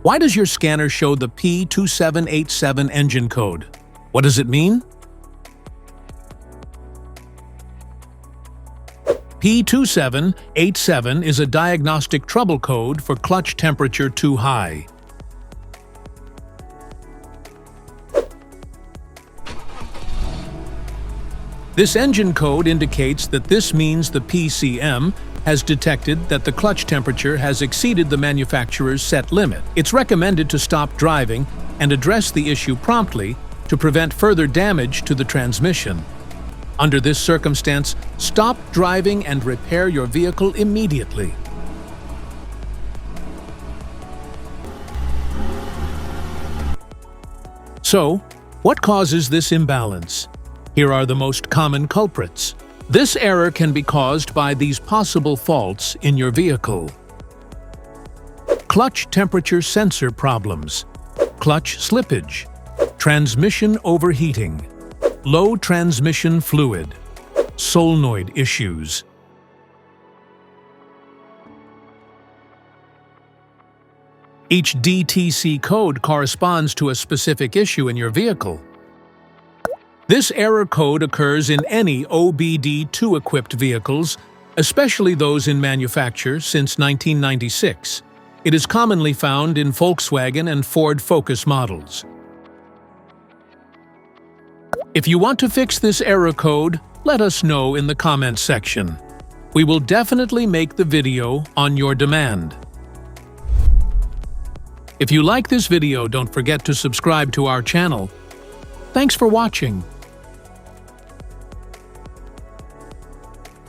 Why does your scanner show the P2787 engine code? What does it mean? P2787 is a diagnostic trouble code for clutch temperature too high. This engine code indicates that this means the PCM has detected that the clutch temperature has exceeded the manufacturer's set limit. It's recommended to stop driving and address the issue promptly to prevent further damage to the transmission. Under this circumstance, stop driving and repair your vehicle immediately. So, what causes this imbalance? Here are the most common culprits. This error can be caused by these possible faults in your vehicle. Clutch temperature sensor problems, clutch slippage, transmission overheating, low transmission fluid, solenoid issues. Each DTC code corresponds to a specific issue in your vehicle. This error code occurs in any OBD2 equipped vehicles, especially those in manufacture since 1996. It is commonly found in Volkswagen and Ford Focus models. If you want to fix this error code, let us know in the comments section. We will definitely make the video on your demand. If you like this video, don't forget to subscribe to our channel. Thanks for watching.